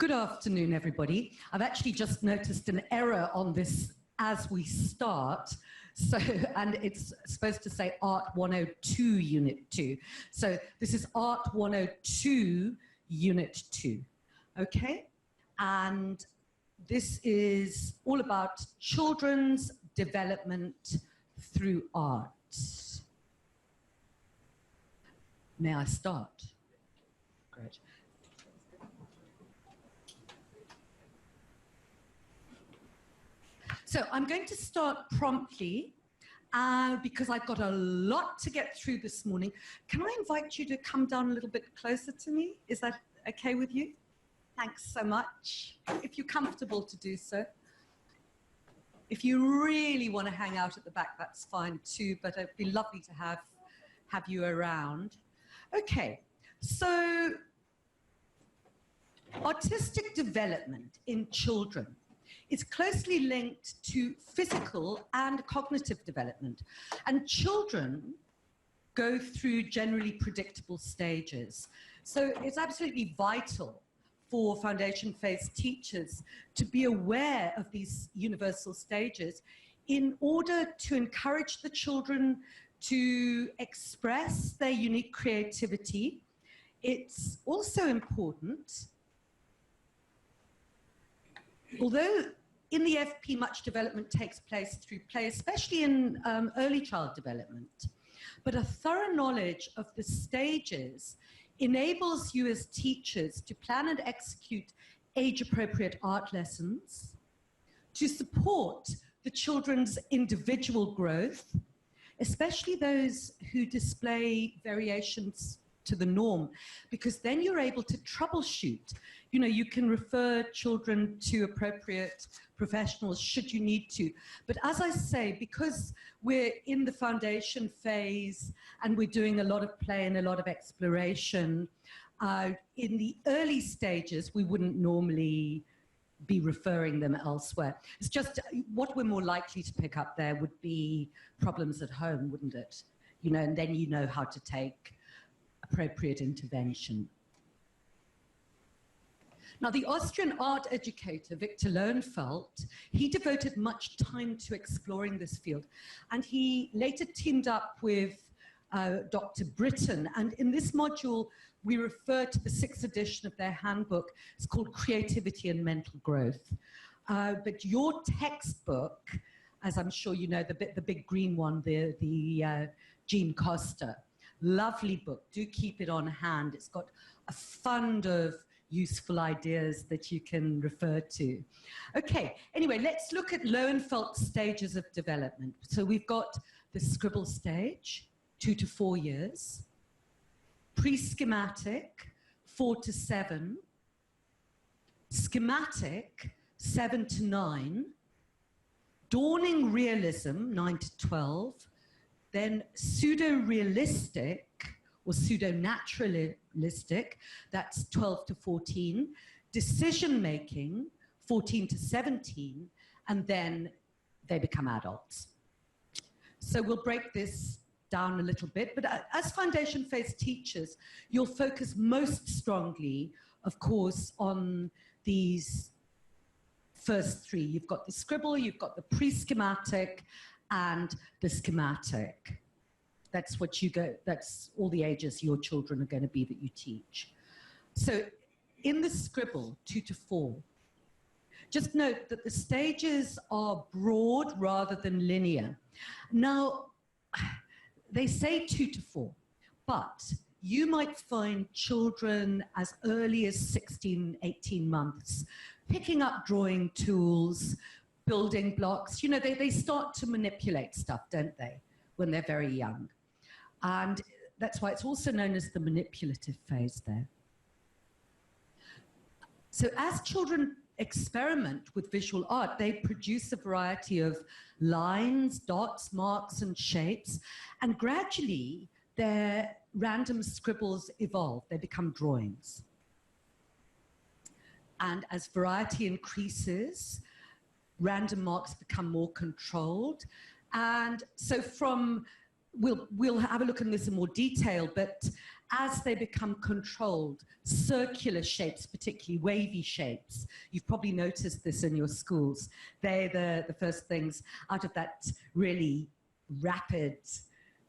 Good afternoon, everybody. I've actually just noticed an error on this as we start. So, and it's supposed to say Art 102 Unit 2. So this is Art 102 Unit 2, okay? And this is all about children's development through art. May I start? Great. So I'm going to start promptly because I've got a lot to get through this morning. Can I invite you to come down a little bit closer to me? Is that okay with you? Thanks so much. If you're comfortable to do so. If you really want to hang out at the back, that's fine too, but it'd be lovely to have you around. Okay, so artistic development in children is closely linked to physical and cognitive development. And children go through generally predictable stages. So it's absolutely vital for foundation phase teachers to be aware of these universal stages in order to encourage the children to express their unique creativity. It's also important, although in the FP much development takes place through play, especially in early child development, but a thorough knowledge of the stages enables you as teachers to plan and execute age-appropriate art lessons, to support the children's individual growth, especially those who display variations to the norm, because then you're able to troubleshoot. You know, you can refer children to appropriate professionals should you need to. But as I say, because we're in the foundation phase and we're doing a lot of play and a lot of exploration, in the early stages, we wouldn't normally be referring them elsewhere. It's just what we're more likely to pick up there would be problems at home, wouldn't it? You know, and then you know how to take appropriate intervention. Now, the Austrian art educator, Victor Lowenfeld, he devoted much time to exploring this field, and he later teamed up with Dr. Britton, and in this module, we refer to the 6th edition of their handbook. It's called Creativity and Mental Growth. But your textbook, as I'm sure you know, the big green one, the Jean Costa, lovely book. Do keep it on hand. It's got a fund of useful ideas that you can refer to. Okay, anyway, let's look at Lowenfeld's stages of development. So we've got the scribble stage, 2 to 4 years, pre-schematic, 4 to 7, schematic, 7 to 9, dawning realism, 9 to 12, then pseudo-realistic or pseudo-naturalistic, that's 12 to 14, decision-making, 14 to 17, and then they become adults. So we'll break this down a little bit, but as foundation phase teachers, you'll focus most strongly, of course, on these first three. You've got the scribble, you've got the pre-schematic, and the schematic. That's what you go, that's all the ages your children are going to be that you teach. So in the scribble, 2 to 4, just note that the stages are broad rather than linear. Now, they say 2 to 4, but you might find children as early as 16, 18 months picking up drawing tools, building blocks. You know, they start to manipulate stuff, don't they, when they're very young. And that's why it's also known as the manipulative phase there. So as children experiment with visual art, they produce a variety of lines, dots, marks, and shapes, and gradually their random scribbles evolve. They become drawings. And as variety increases, random marks become more controlled. And so from we'll have a look in this in more detail, but as they become controlled, circular shapes, particularly wavy shapes, you've probably noticed this in your schools. They're the first things out of that really rapid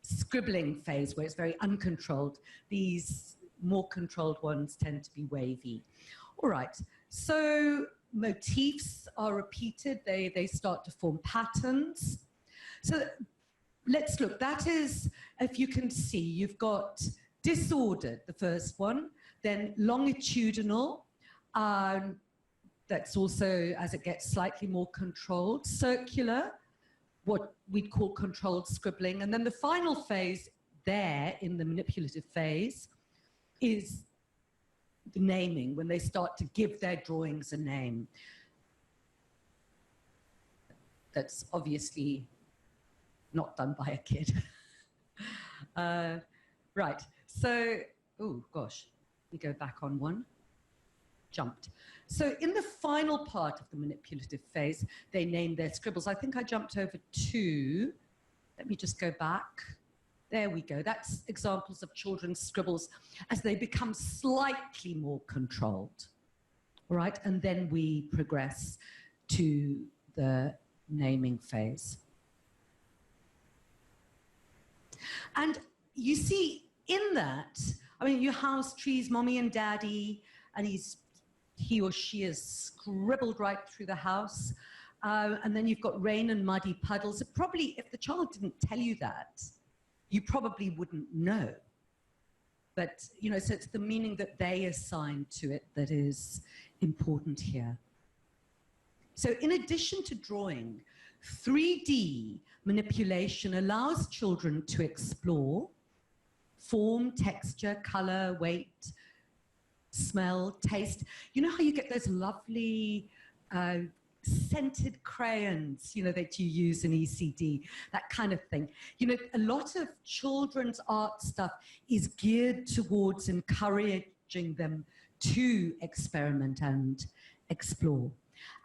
scribbling phase where it's very uncontrolled. These more controlled ones tend to be wavy. All right, so motifs are repeated. They start to form patterns. So let's look. That is, if you can see, you've got disordered, the first one, then longitudinal, that's also, as it gets slightly more controlled, circular, what we'd call controlled scribbling, and then the final phase there in the manipulative phase is the naming, when they start to give their drawings a name. That's obviously not done by a kid. Right, so, oh gosh, we go back on one, jumped. So in the final part of the manipulative phase, they name their scribbles. I think I jumped over 2. Let me just go back. There we go. That's examples of children's scribbles as they become slightly more controlled. All right, and then we progress to the naming phase. And you see in that, I mean, your house trees, mommy and daddy, and he or she has scribbled right through the house. And then you've got rain and muddy puddles. Probably, if the child didn't tell you that, you probably wouldn't know. But, you know, so it's the meaning that they assign to it that is important here. So in addition to drawing, 3D manipulation allows children to explore form, texture, color, weight, smell, taste. You know how you get those lovely scented crayons, you know, that you use in ECD, that kind of thing. You know, a lot of children's art stuff is geared towards encouraging them to experiment and explore.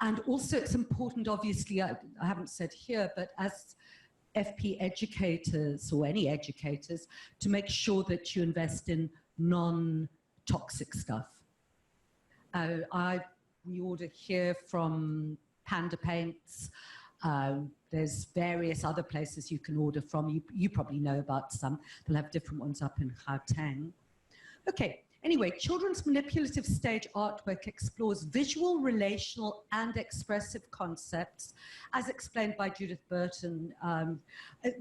And also it's important, obviously, I haven't said here, but as FP educators or any educators, to make sure that you invest in non-toxic stuff. We order here from Panda Paints. There's various other places you can order from. You probably know about some. They'll have different ones up in Gauteng. Okay, anyway, children's manipulative stage artwork explores visual, relational, and expressive concepts, as explained by Judith Burton.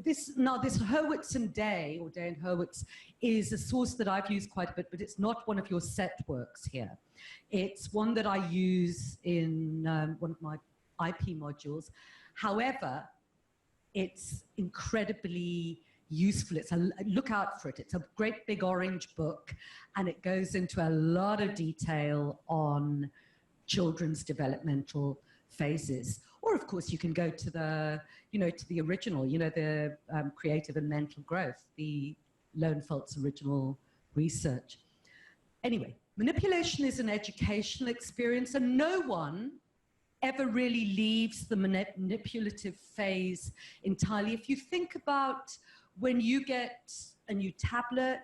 This Hurwitz and Day, or Day and Hurwitz, is a source that I've used quite a bit, but it's not one of your set works here. It's one that I use in one of my IP modules. However, it's incredibly useful. Look out for it. It's a great big orange book, and it goes into a lot of detail on children's developmental phases. Or of course you can go to the, you know, to the original, you know, the creative and mental growth, the Lowenfeld's original research. Anyway, manipulation is an educational experience, and no one ever really leaves the manipulative phase entirely. If you think about when you get a new tablet,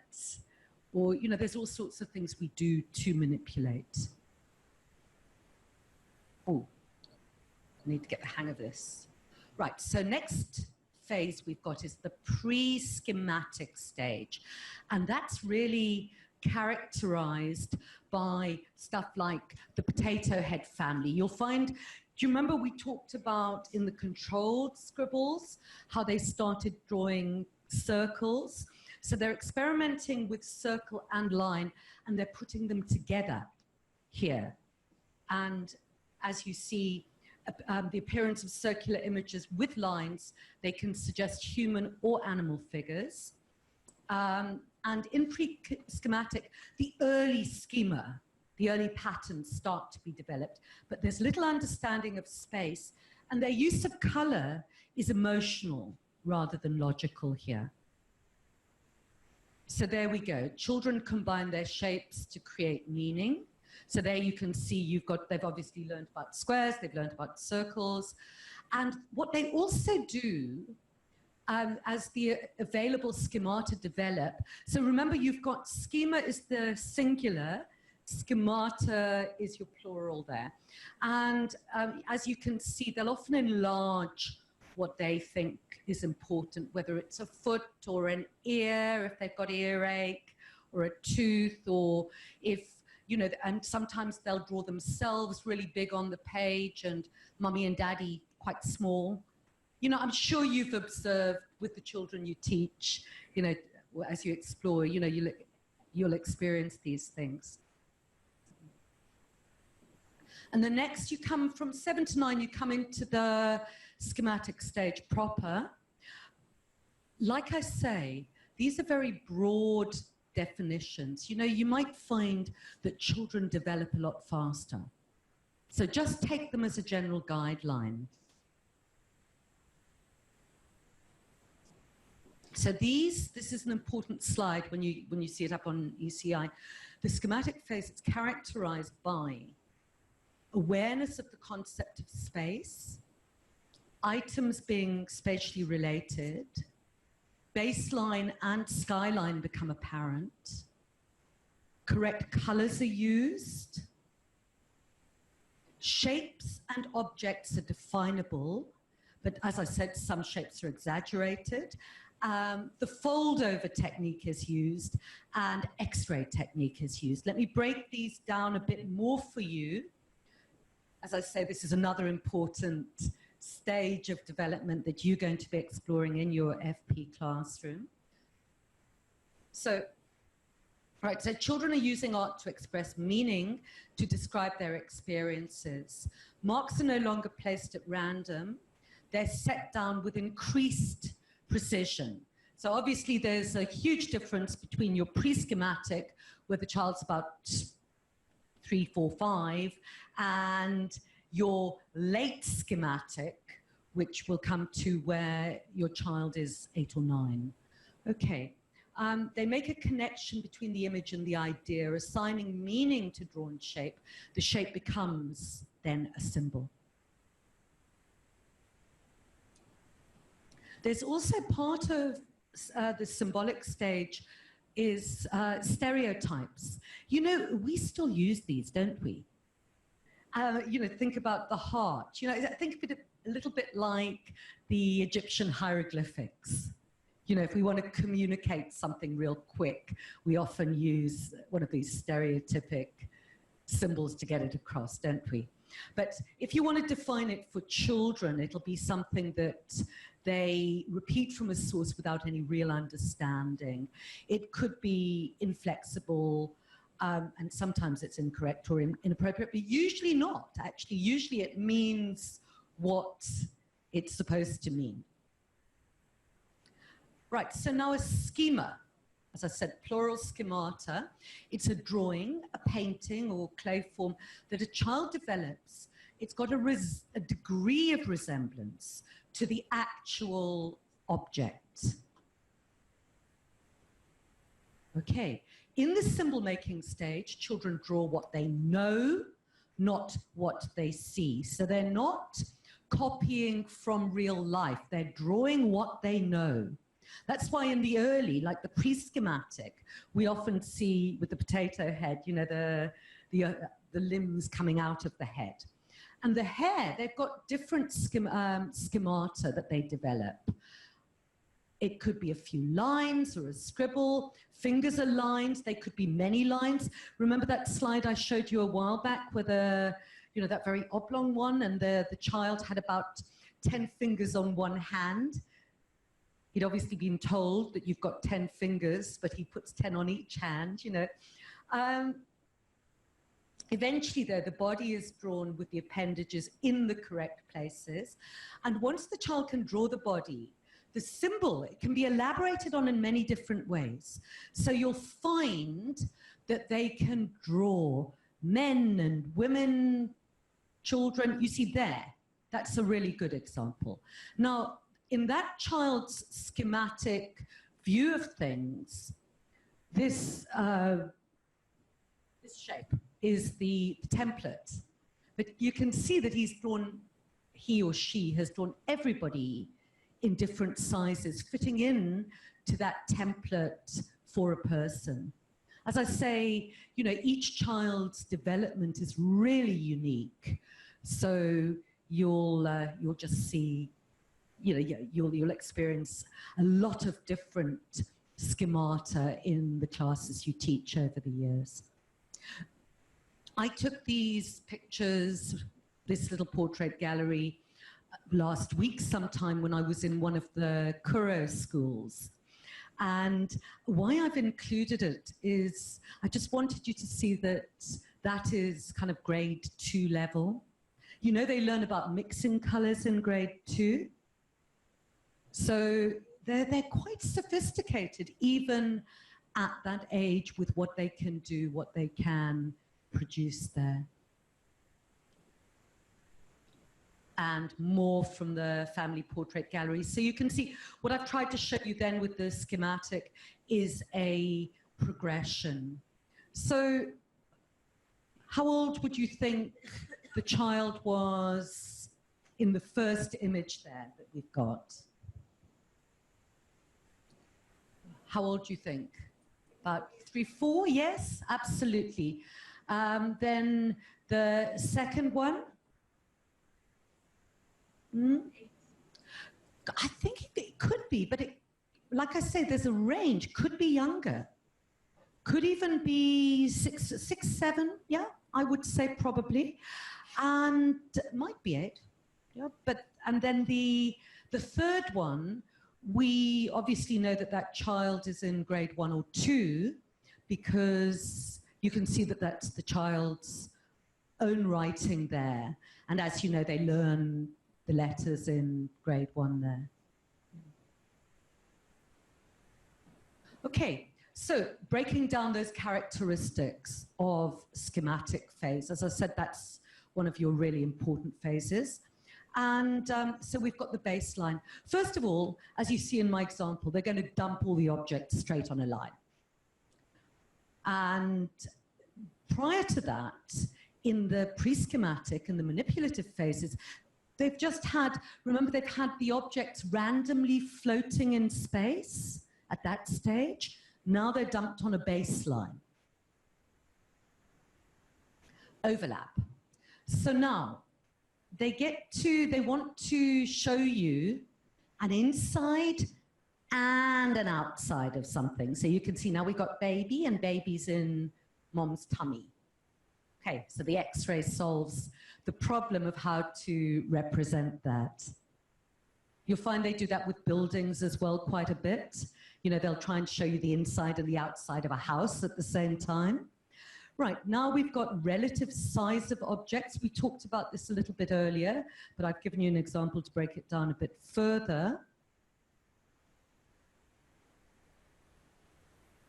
or, you know, there's all sorts of things we do to manipulate. Oh, I need to get the hang of this. Right, so next phase we've got is the pre-schematic stage. And that's really characterized by stuff like the potato head family. You'll find, do you remember we talked about in the controlled scribbles, how they started drawing circles? So they're experimenting with circle and line, and they're putting them together here. And as you see, the appearance of circular images with lines, they can suggest human or animal figures. And in pre-schematic, the early schema, the early patterns start to be developed, but there's little understanding of space, and their use of color is emotional rather than logical here. So there we go. Children combine their shapes to create meaning. So there you can see they've obviously learned about squares, they've learned about circles. And what they also do as the available schemata develop. So remember, you've got schema is the singular, schemata is your plural there. And as you can see, they'll often enlarge what they think is important, whether it's a foot or an ear, if they've got earache, or a tooth, or if, you know, and sometimes they'll draw themselves really big on the page and mummy and daddy quite small. You know, I'm sure you've observed with the children you teach, you know, as you explore, you know, you'll experience these things. And the next, you come from 7 to 9, you come into the schematic stage proper. Like I say, these are very broad definitions. You know, you might find that children develop a lot faster. So just take them as a general guideline. So this is an important slide when you see it up on ECI. The schematic phase is characterized by awareness of the concept of space, items being spatially related, baseline and skyline become apparent, correct colors are used, shapes and objects are definable, but as I said, some shapes are exaggerated. The fold-over technique is used and X-ray technique is used. Let me break these down a bit more for you. As I say, this is another important stage of development that you're going to be exploring in your FP classroom. So, right, so children are using art to express meaning, to describe their experiences. Marks are no longer placed at random. They're set down with increased precision. So obviously there's a huge difference between your pre-schematic, where the child's about 3, 4, 5, and your late schematic, which will come to where your child is 8 or 9. Okay, they make a connection between the image and the idea, assigning meaning to drawn shape. The shape becomes then a symbol. There's also part of the symbolic stage is stereotypes. You know, we still use these, don't we? You know, think about the heart. You know, think of it a little bit like the Egyptian hieroglyphics. You know, if we want to communicate something real quick, we often use one of these stereotypic symbols to get it across, don't we? But if you want to define it for children, it'll be something that they repeat from a source without any real understanding. It could be inflexible, and sometimes it's incorrect or inappropriate, but usually not, actually. Usually it means what it's supposed to mean. Right, so now a schema. As I said, plural schemata. It's a drawing, a painting or clay form that a child develops. It's got a degree of resemblance to the actual object. Okay, in the symbol making stage, children draw what they know, not what they see. So they're not copying from real life. They're drawing what they know. That's why in the early, like the pre-schematic, we often see with the potato head, you know, the limbs coming out of the head. And the hair, they've got different schemata that they develop. It could be a few lines or a scribble. Fingers are lines. They could be many lines. Remember that slide I showed you a while back with you know, that very oblong one, and the child had about 10 fingers on one hand. He'd obviously been told that you've got 10 fingers, but he puts 10 on each hand, you know. Eventually, though, the body is drawn with the appendages in the correct places. And once the child can draw the body, the symbol, it can be elaborated on in many different ways. So you'll find that they can draw men and women, children. You see there, that's a really good example. Now, in that child's schematic view of things, this shape is the template. But you can see that he or she has drawn everybody in different sizes, fitting in to that template for a person. As I say, you know, each child's development is really unique. So you'll just see, you know, you'll experience a lot of different schemata in the classes you teach over the years. I took these pictures, this little portrait gallery, last week sometime when I was in one of the Kuro schools. And why I've included it is I just wanted you to see that that is kind of grade 2 level. You know, they learn about mixing colors in grade 2. So they're quite sophisticated even at that age with what they can do, what they can produce there. And more from the family portrait gallery. So you can see what I've tried to show you then with the schematic is a progression. So how old would you think the child was in the first image there that we've got? How old do you think? About 3, 4? Yes, absolutely. Then the second one? I think it could be, but like I say, there's a range. Could be younger. Could even be 6, 7. Yeah, I would say probably, and it might be 8. Yeah, and then the third one, we obviously know that that child is in grade 1 or 2 because you can see that that's the child's own writing there, and as you know, they learn the letters in grade 1 there. Okay, so breaking down those characteristics of schematic phase. As I said, that's one of your really important phases. And so we've got the baseline. First of all, as you see in my example, they're going to dump all the objects straight on a line. And prior to that, in the pre-schematic and the manipulative phases, they've just had, remember, they've had the objects randomly floating in space at that stage. Now they're dumped on a baseline. Overlap. So now they want to show you an inside and an outside of something. So you can see now we've got baby, and baby's in mom's tummy. Okay, so the X-ray solves the problem of how to represent that. You'll find they do that with buildings as well quite a bit. You know, they'll try and show you the inside and the outside of a house at the same time. Right, now we've got relative size of objects. We talked about this a little bit earlier, but I've given you an example to break it down a bit further.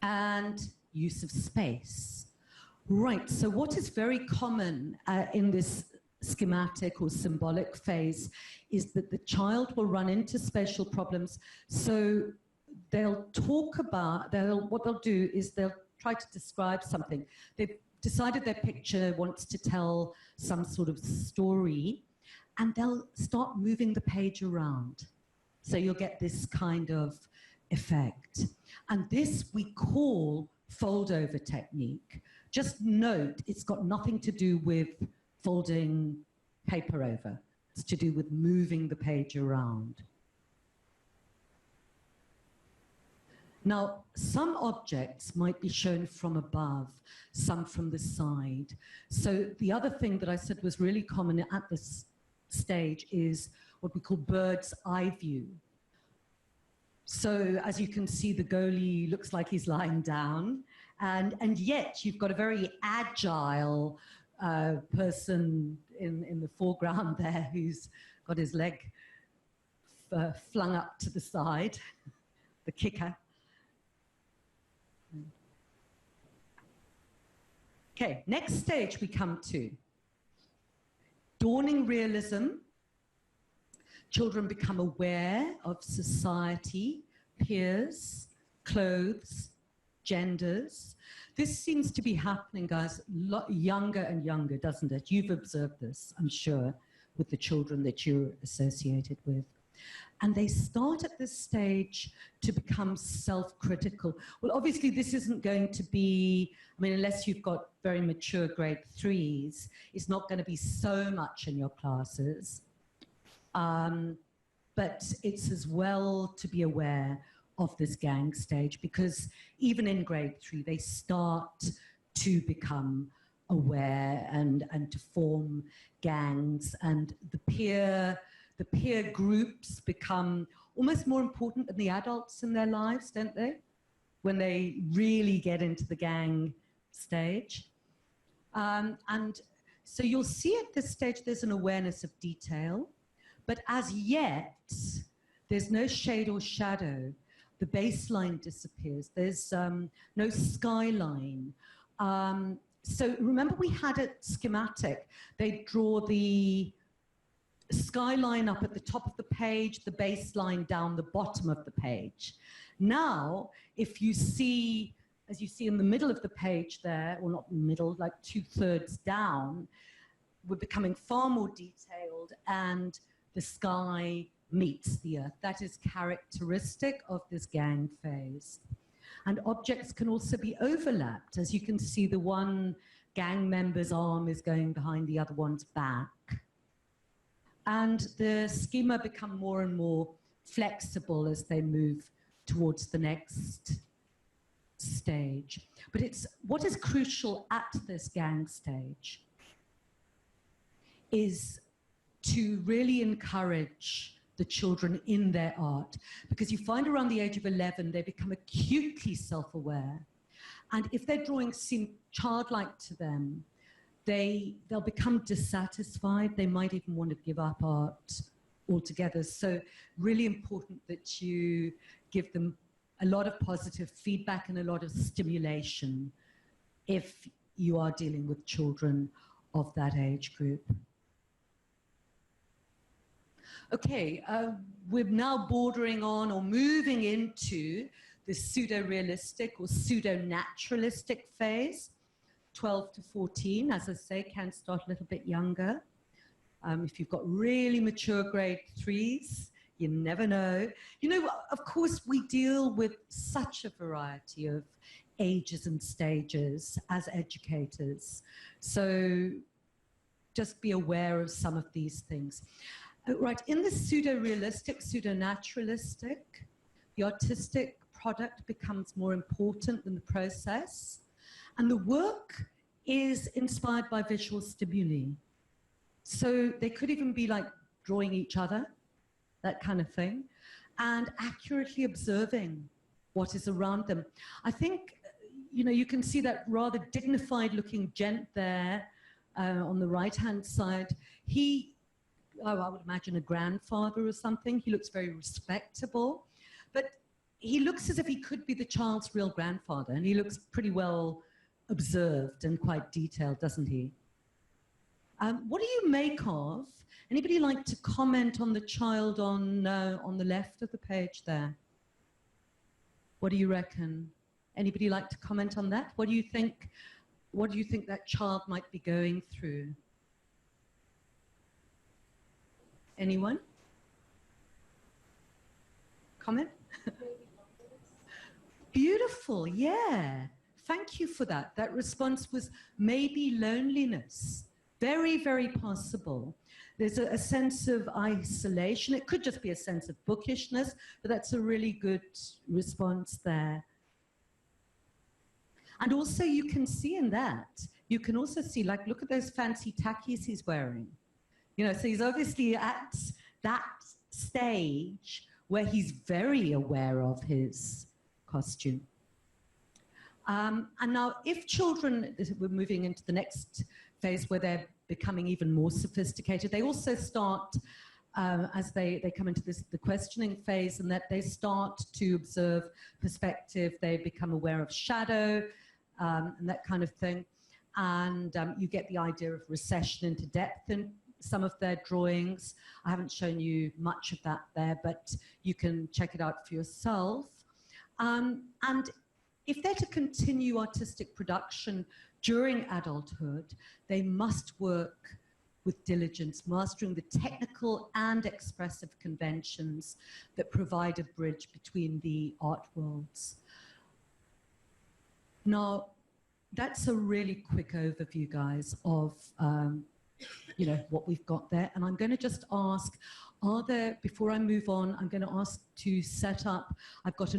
And use of space. Right, so what is very common in this schematic or symbolic phase is that the child will run into spatial problems. So they'll talk about, what they'll do is they'll try to describe something. They've decided their picture wants to tell some sort of story, and they'll start moving the page around. So you'll get this kind of effect. And this we call fold-over technique. Just note, it's got nothing to do with folding paper over. It's to do with moving the page around. Now, some objects might be shown from above, some from the side. So the other thing that I said was really common at this stage is what we call bird's eye view. So as you can see, the goalie looks like he's lying down, and yet you've got a very agile person in the foreground there who's got his leg flung up to the side, the kicker. Okay, next stage we come to dawning realism. Children become aware of society, peers, clothes, genders. This seems to be happening, guys, younger and younger, doesn't it? You've observed this, I'm sure, with the children that you're associated with. And they start at this stage to become self-critical. Well, obviously, this isn't going to be, I mean, unless you've got very mature grade 3s, it's not going to be so much in your classes. But it's as well to be aware of this gang stage, because even in grade 3, they start to become aware and to form gangs, and the peer groups become almost more important than the adults in their lives, don't they? When they really get into the gang stage. And so you'll see at this stage there's an awareness of detail, but as yet, there's no shade or shadow. The baseline disappears. There's no skyline. So remember we had a schematic. They draw the skyline up at the top of the page, the baseline down the bottom of the page. Now, if you see, as you see in the middle of the page there, or not middle, like 2/3 down, we're becoming far more detailed, and the sky meets the earth. That is characteristic of this gang phase. And objects can also be overlapped. As you can see, the one gang member's arm is going behind the other one's back. And the schema become more and more flexible as they move towards the next stage. But it's what is crucial at this gang stage is to really encourage the children in their art, because you find around the age of 11 they become acutely self-aware, and if their drawings seem childlike to them, they'll become dissatisfied. They might even want to give up art altogether. So really important that you give them a lot of positive feedback and a lot of stimulation if you are dealing with children of that age group. Okay, we're now bordering on or moving into the pseudo-realistic or pseudo-naturalistic phase. 12 to 14, as I say, can start a little bit younger. If you've got really mature grade 3s, you never know. You know, of course, we deal with such a variety of ages and stages as educators. So just be aware of some of these things. Right, in the pseudo-realistic, pseudo-naturalistic, the artistic product becomes more important than the process. And the work is inspired by visual stimuli. So they could even be like drawing each other, that kind of thing, and accurately observing what is around them. I think, you know, you can see that rather dignified looking gent there on the right-hand side. I would imagine a grandfather or something. He looks very respectable, but he looks as if he could be the child's real grandfather, and he looks pretty well observed and quite detailed, doesn't he? What do you make of? Anybody like to comment on the child on the left of the page there? What do you reckon? Anybody like to comment on that? What do you think? What do you think that child might be going through? Anyone? Comment? Beautiful, yeah. Thank you for that. That response was maybe loneliness. Very, very possible. There's a sense of isolation. It could just be a sense of bookishness, but that's a really good response there. And also you can see in that, you can also see, like, look at those fancy tackies he's wearing. You know, so he's obviously at that stage where he's very aware of his costume. And now if children, we're moving into the next phase where they're becoming even more sophisticated, they also start, as they come into the questioning phase, and that they start to observe perspective, they become aware of shadow, and that kind of thing. And you get the idea of recession into depth in some of their drawings. I haven't shown you much of that there, but you can check it out for yourself. And if they're to continue artistic production during adulthood, they must work with diligence, mastering the technical and expressive conventions that provide a bridge between the art worlds. Now, that's a really quick overview, guys, of you know, what we've got there. And I'm going to just ask, are there, before I move on, I'm going to ask to set up, I've got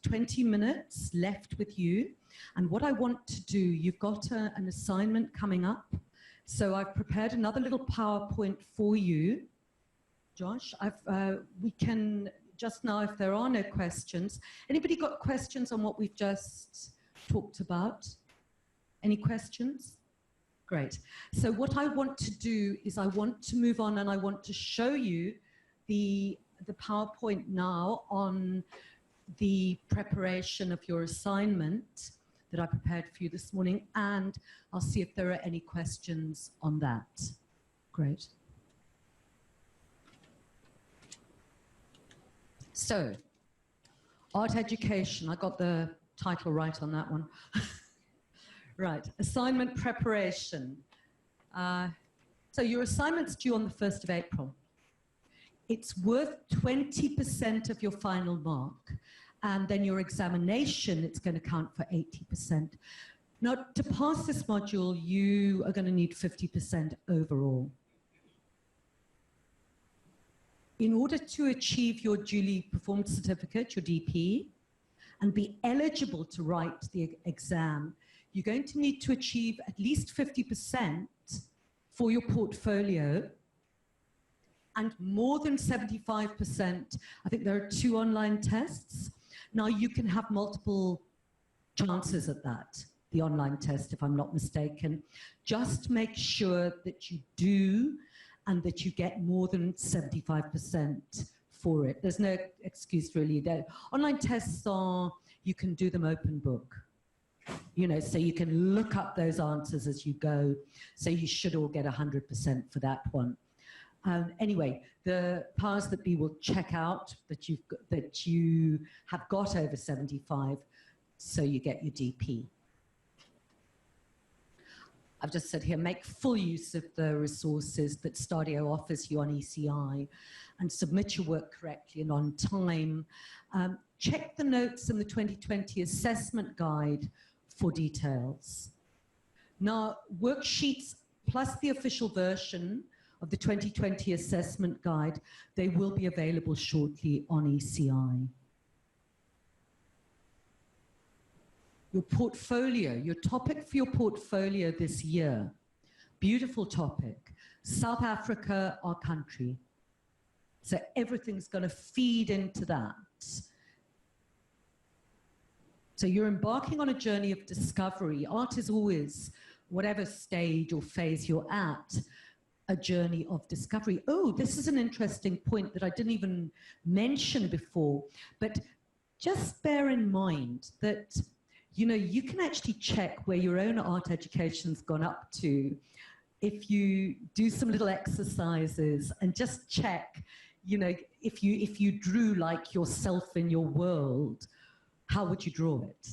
20 minutes left with you. And what I want to do, you've got an assignment coming up. So I've prepared another little PowerPoint for you. Josh, we can, just now, if there are no questions, anybody got questions on what we've just talked about? Any questions? Great. So what I want to do is I want to move on and I want to show you the PowerPoint now on the preparation of your assignment that I prepared for you this morning, and I'll see if there are any questions on that. Great. So, art education, I got the title right on that one. Right, assignment preparation. So your assignment's due on the 1st of April. It's worth 20% of your final mark, and then your examination, it's going to count for 80%. Now, to pass this module, you are going to need 50% overall. In order to achieve your duly performed certificate, your DP, and be eligible to write the exam, you're going to need to achieve at least 50% for your portfolio and more than 75%. I think there are 2 online tests. Now, you can have multiple chances at that, the online test, if I'm not mistaken. Just make sure that you do and that you get more than 75% for it. There's no excuse really. Online tests are, you can do them open book. You know, so you can look up those answers as you go. So you should all get 100% for that one. Anyway, the powers that be will check out that you have got over 75, so you get your DP. I've just said here, make full use of the resources that Stadio offers you on ECI and submit your work correctly and on time. Check the notes in the 2020 assessment guide for details. Now, worksheets plus the official version of the 2020 assessment guide, they will be available shortly on ECI. Your portfolio, your topic for your portfolio this year, beautiful topic, South Africa, our country. So everything's going to feed into that. So you're embarking on a journey of discovery. Art is always, whatever stage or phase you're at, a journey of discovery. Oh, this is an interesting point that I didn't even mention before, but just bear in mind that, you know, you can actually check where your own art education's gone up to if you do some little exercises and just check, you know, if you drew like yourself in your world, how would you draw it?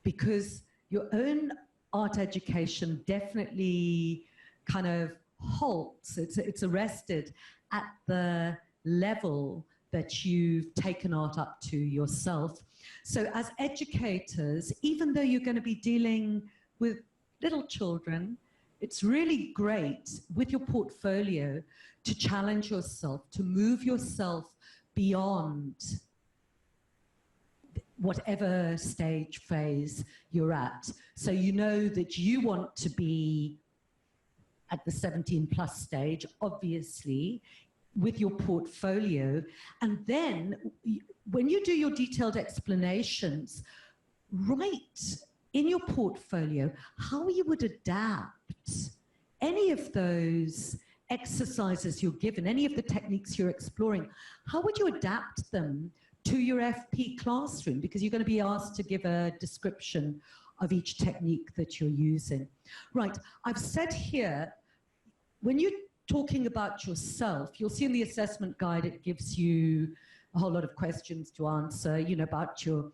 Because your own art education definitely kind of halts, it's arrested at the level that you've taken art up to yourself. So as educators, even though you're going to be dealing with little children, it's really great with your portfolio to challenge yourself, to move yourself beyond whatever stage, phase you're at. So you know that you want to be at the 17 plus stage, obviously, with your portfolio. And then when you do your detailed explanations, write in your portfolio how you would adapt any of those exercises you're given, any of the techniques you're exploring. How would you adapt them to your FP classroom? Because you're going to be asked to give a description of each technique that you're using. Right, I've said here, when you're talking about yourself, you'll see in the assessment guide, it gives you a whole lot of questions to answer, you know, about your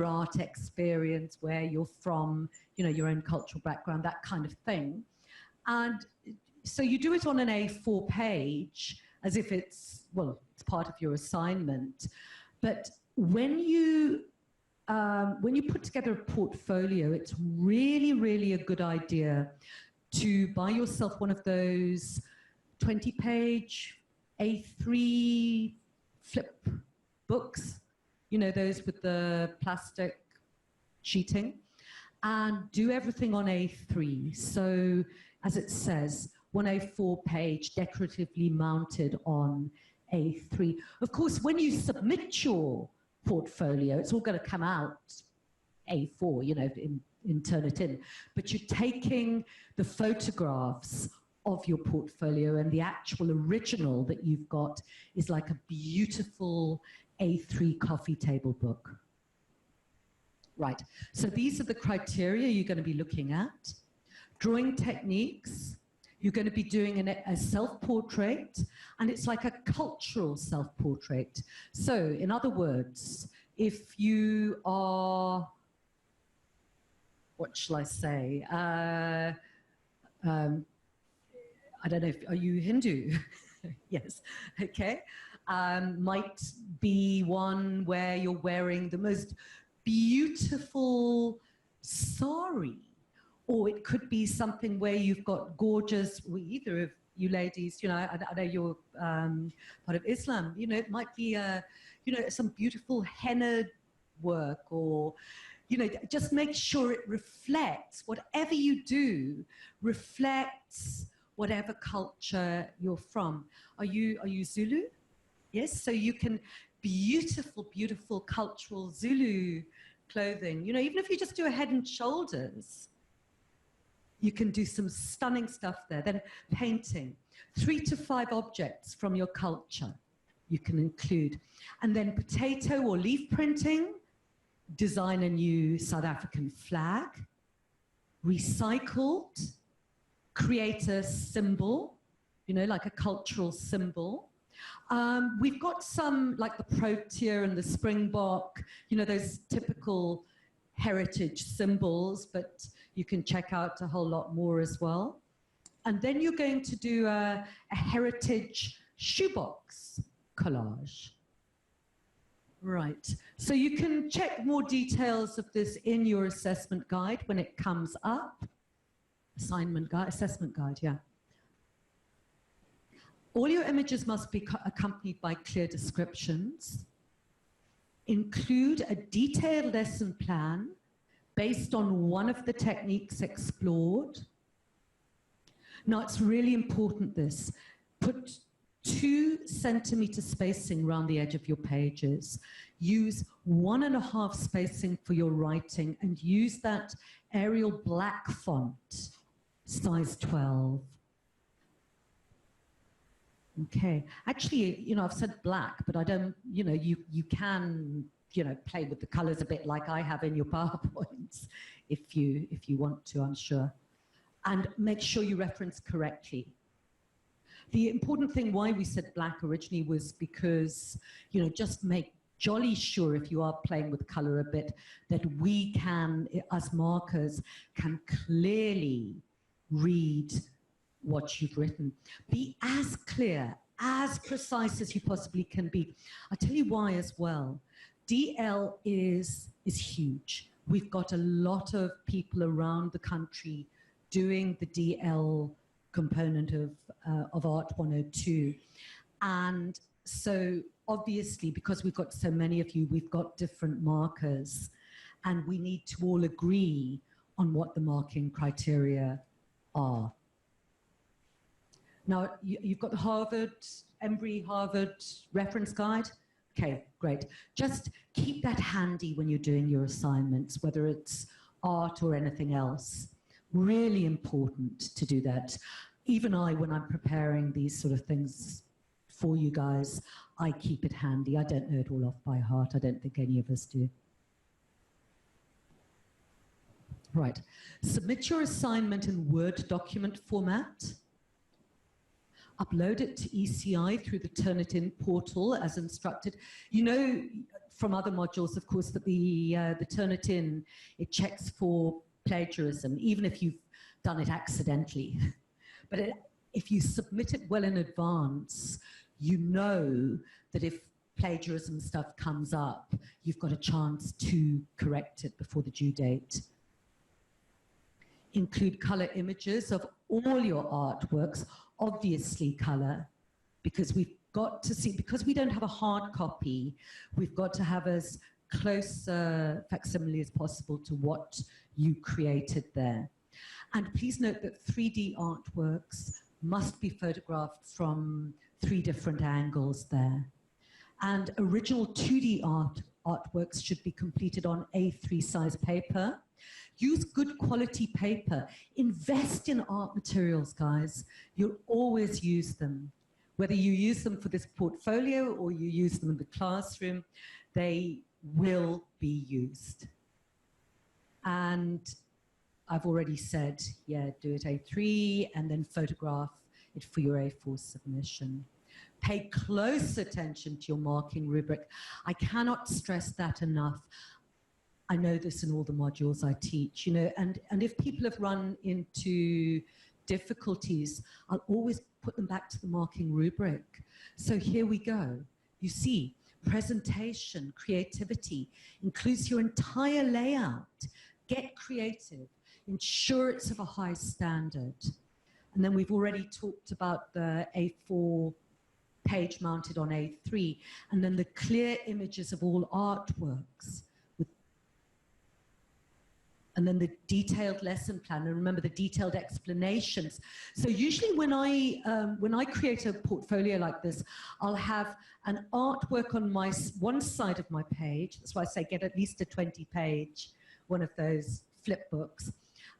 art experience, where you're from, you know, your own cultural background, that kind of thing. And so you do it on an A4 page as if it's, well, it's part of your assignment. But when you put together a portfolio, it's really, really a good idea to buy yourself one of those 20-page A3 flip books, you know, those with the plastic sheeting, and do everything on A3. So, as it says, one A4 page decoratively mounted on A3. Of course, when you submit your portfolio, it's all going to come out A4, you know, turn it in. But you're taking the photographs of your portfolio, and the actual original that you've got is like a beautiful A3 coffee table book. Right, so these are the criteria you're going to be looking at. Drawing techniques, you're going to be doing a self-portrait, and it's like a cultural self-portrait. So, in other words, if you are, what shall I say, I don't know, are you Hindu? Yes, okay. Might be one where you're wearing the most beautiful sari, or it could be something where you've got gorgeous, well, either of you ladies, you know, I know you're part of Islam, you know, it might be, you know, some beautiful henna work, or, you know, just make sure it reflects, whatever you do, reflects whatever culture you're from. Are you Zulu? Yes, so you can beautiful, beautiful cultural Zulu clothing. You know, even if you just do a head and shoulders, you can do some stunning stuff there. Then painting, 3 to 5 objects from your culture you can include. And then potato or leaf printing, design a new South African flag, recycled, create a symbol, you know, like a cultural symbol. We've got some, like the protea and the springbok, you know, those typical heritage symbols, but you can check out a whole lot more as well. And then you're going to do a heritage shoebox collage. Right, so you can check more details of this in your assessment guide when it comes up. Assignment guide, assessment guide, yeah. All your images must be accompanied by clear descriptions. Include a detailed lesson plan based on one of the techniques explored. Now, it's really important this. Put 2 centimeter spacing around the edge of your pages. Use 1.5 spacing for your writing, and use that Arial black font, size 12. Okay, actually, you know, I've said black, but I don't, you know, you can, you know, play with the colors a bit like I have in your PowerPoints if you want to, I'm sure. And make sure you reference correctly. The important thing why we said black originally was because, you know, just make jolly sure if you are playing with color a bit that we can, as markers, can clearly read what you've written. Be as clear, as precise as you possibly can be. I'll tell you why as well. DL is huge. We've got a lot of people around the country doing the DL component of ART102. And so obviously, because we've got so many of you, we've got different markers, and we need to all agree on what the marking criteria are. Now, you've got the Embry-Harvard reference guide. Okay, great. Just keep that handy when you're doing your assignments, whether it's art or anything else. Really important to do that. Even I, when I'm preparing these sort of things for you guys, I keep it handy. I don't know it all off by heart. I don't think any of us do. Right. Submit your assignment in Word document format. Upload it to ECI through the Turnitin portal as instructed. You know from other modules, of course, that the Turnitin, it checks for plagiarism, even if you've done it accidentally. But if you submit it well in advance, you know that if plagiarism stuff comes up, you've got a chance to correct it before the due date. Include color images of all your artworks, obviously color, because we've got to see, because we don't have a hard copy, we've got to have as close facsimile as possible to what you created there. And please note that 3D artworks must be photographed from 3 different angles there. And original 2D artworks should be completed on A3 size paper. Use good quality paper. Invest in art materials, guys. You'll always use them. Whether you use them for this portfolio or you use them in the classroom, they will be used. And I've already said, yeah, do it A3 and then photograph it for your A4 submission. Pay close attention to your marking rubric. I cannot stress that enough. I know this in all the modules I teach, you know, and if people have run into difficulties, I'll always put them back to the marking rubric. So here we go. You see, presentation, creativity, includes your entire layout. Get creative, ensure it's of a high standard. And then we've already talked about the A4 page mounted on A3, and then the clear images of all artworks. And then the detailed lesson plan, and remember the detailed explanations. So usually when I create a portfolio like this, I'll have an artwork on one side of my page. That's why I say get at least a 20-page, one of those flip books.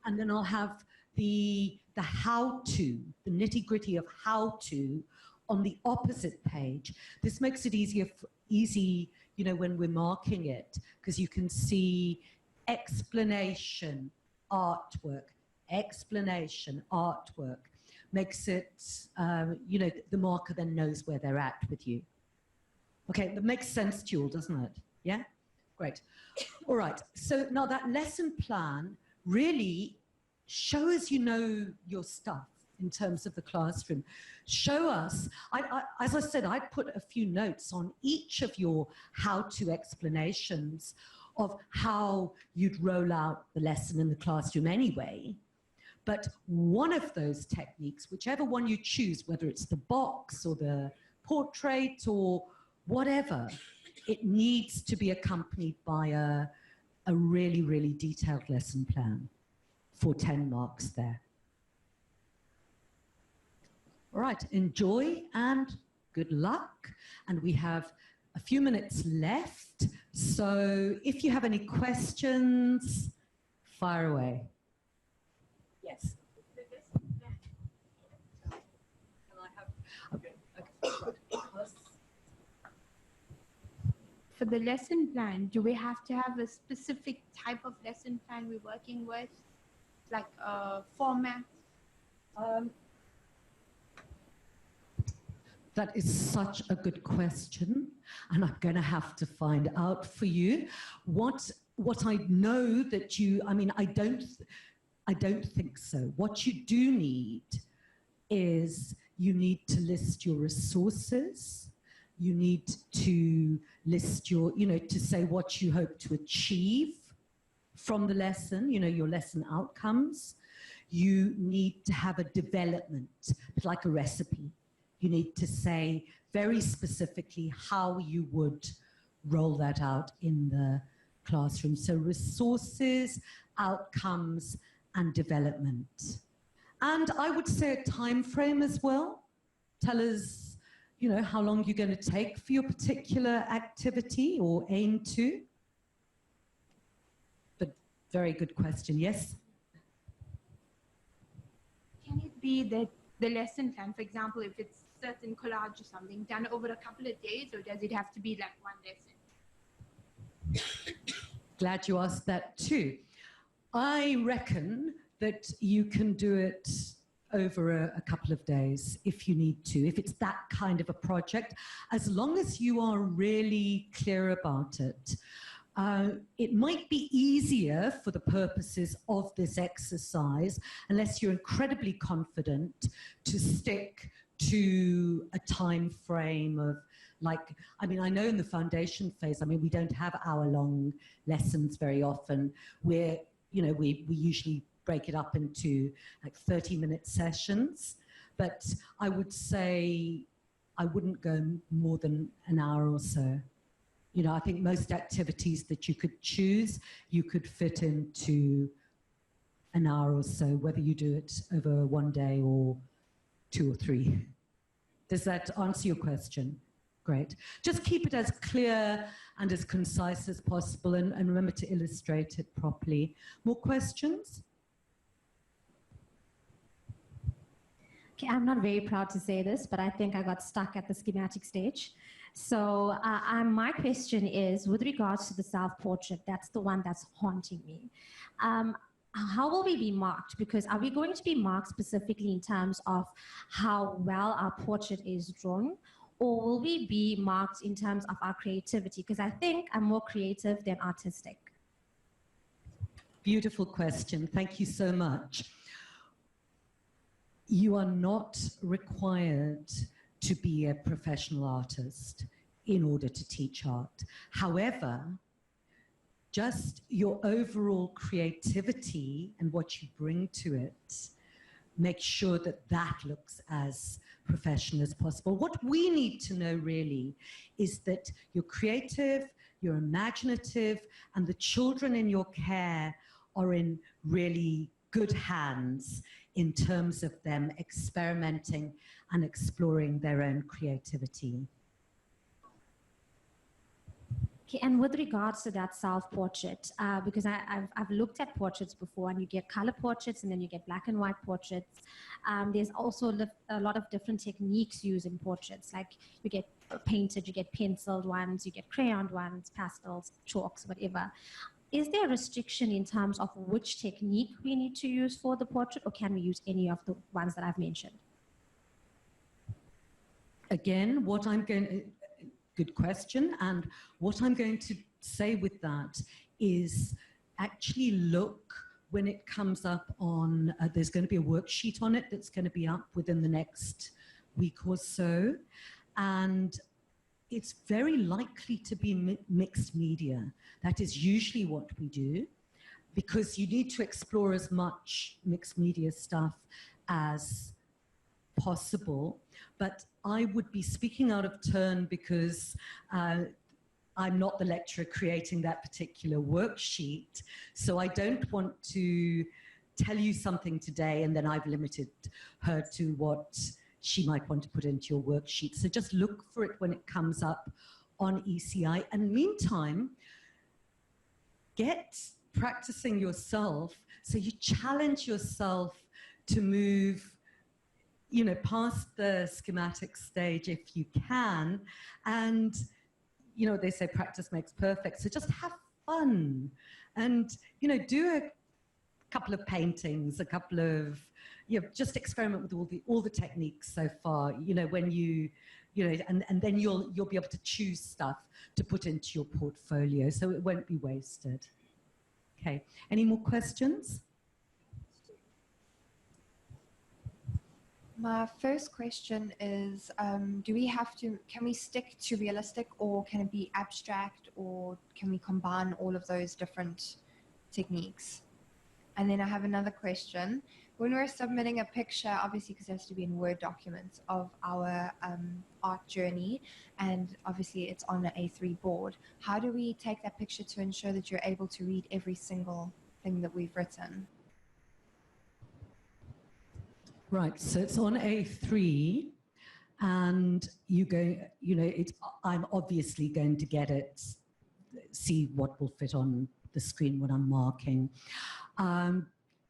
And then I'll have the how-to, the nitty-gritty of how-to on the opposite page. This makes it easy, you know, when we're marking it, because you can see explanation, artwork, explanation, artwork. Makes it, you know, the marker then knows where they're at with you. Okay, that makes sense to you all, doesn't it? Yeah? Great. All right, so now that lesson plan really shows you know your stuff in terms of the classroom. Show us, as I said, I put a few notes on each of your how-to explanations of how you'd roll out the lesson in the classroom anyway. But one of those techniques, whichever one you choose, whether it's the box or the portrait or whatever, it needs to be accompanied by a really, really detailed lesson plan for 10 marks there. All right, enjoy and good luck. And we have a few minutes left. So if you have any questions, fire away. Yes. For the lesson plan, do we have to have a specific type of lesson plan we're working with, like a format? That is such a good question, and I'm going to have to find out for you what I know that you. I mean, I don't think so. What you do need is you need to list your resources. You need to list your, you know, to say what you hope to achieve from the lesson. You know, your lesson outcomes. You need to have a development, like a recipe. You need to say very specifically how you would roll that out in the classroom. So resources, outcomes, and development. And I would say a time frame as well. Tell us, you know, how long you're going to take for your particular activity or aim to. But very good question, yes? Can it be that the lesson plan, for example, if it's certain collage or something, done over a couple of days, or does it have to be like one lesson? Glad you asked that too. I reckon that you can do it over a couple of days if you need to, if it's that kind of a project, as long as you are really clear about it. It might be easier for the purposes of this exercise, unless you're incredibly confident, to stick to a time frame of, like, I mean, I know in the foundation phase, I mean, we don't have hour-long lessons very often. We usually break it up into like 30-minute sessions, but I would say I wouldn't go more than an hour or so. You know, I think most activities that you could choose, you could fit into an hour or so, whether you do it over one day or 2 or 3. Does that answer your question? Great. Just keep it as clear and as concise as possible, and remember to illustrate it properly. More questions? Okay, I'm not very proud to say this, but I think I got stuck at the schematic stage. So my question is, with regards to the self-portrait, that's the one that's haunting me. How will we be marked? Because are we going to be marked specifically in terms of how well our portrait is drawn? Or will we be marked in terms of our creativity? Because I think I'm more creative than artistic. Beautiful question. Thank you so much. You are not required to be a professional artist in order to teach art. However, just your overall creativity and what you bring to it, make sure that that looks as professional as possible. What we need to know really is that you're creative, you're imaginative, and the children in your care are in really good hands in terms of them experimenting and exploring their own creativity. Okay, and with regards to that self-portrait, because I've looked at portraits before, and you get color portraits and then you get black and white portraits. There's also a lot of different techniques used in portraits, like you get painted, you get penciled ones, you get crayoned ones, pastels, chalks, whatever. Is there a restriction in terms of which technique we need to use for the portrait, or can we use any of the ones that I've mentioned? Again, good question, and what I'm going to say with that is actually look when it comes up on, there's going to be a worksheet on it that's going to be up within the next week or so, and it's very likely to be mixed media. That is usually what we do, because you need to explore as much mixed media stuff as possible. But I would be speaking out of turn because I'm not the lecturer creating that particular worksheet. So I don't want to tell you something today and then I've limited her to what she might want to put into your worksheet. So just look for it when it comes up on ECI. And meantime, get practicing yourself so you challenge yourself to move, you know, past the schematic stage if you can. And, you know, they say practice makes perfect. So just have fun and, you know, do a couple of paintings, a couple of, you know, just experiment with all the techniques so far, you know, when you know, and then you'll be able to choose stuff to put into your portfolio, so it won't be wasted. Okay, any more questions? My first question is, can we stick to realistic, or can it be abstract, or can we combine all of those different techniques? And then I have another question. When we're submitting a picture, obviously because it has to be in Word documents, of our art journey, and obviously it's on an A3 board, how do we take that picture to ensure that you're able to read every single thing that we've written? Right, so it's on A3, and you go, you know, I'm obviously going to get it, see what will fit on the screen when I'm marking.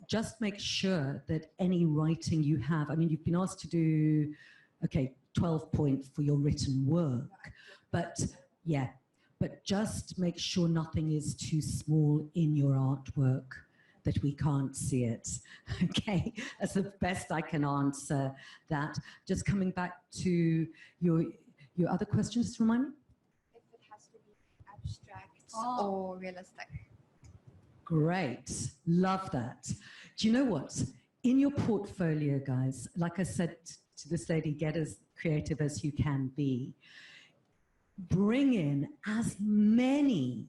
Just make sure that any writing you have, I mean, you've been asked to do, okay, 12 point for your written work, but yeah, but just make sure nothing is too small in your artwork, that we can't see it. Okay, that's the best I can answer that. Just coming back to your other questions, remind me? If it has to be abstract Oh. or realistic. Great. Love that. Do you know what? In your portfolio, guys, like I said to this lady, get as creative as you can be. Bring in as many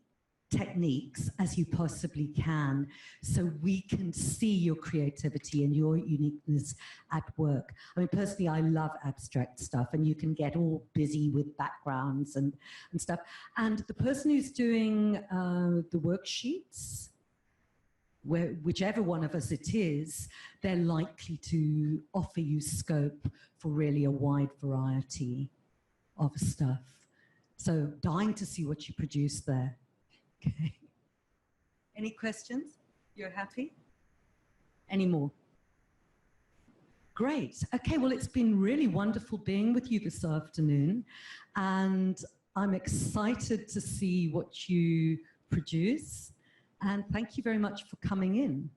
techniques as you possibly can so we can see your creativity and your uniqueness at work. I mean, personally, I love abstract stuff, and you can get all busy with backgrounds and stuff. And the person who's doing the worksheets, whichever one of us it is, they're likely to offer you scope for really a wide variety of stuff. So dying to see what you produce there. Okay. Any questions? You're happy? Any more? Great. Okay, well, it's been really wonderful being with you this afternoon, and I'm excited to see what you produce. And thank you very much for coming in.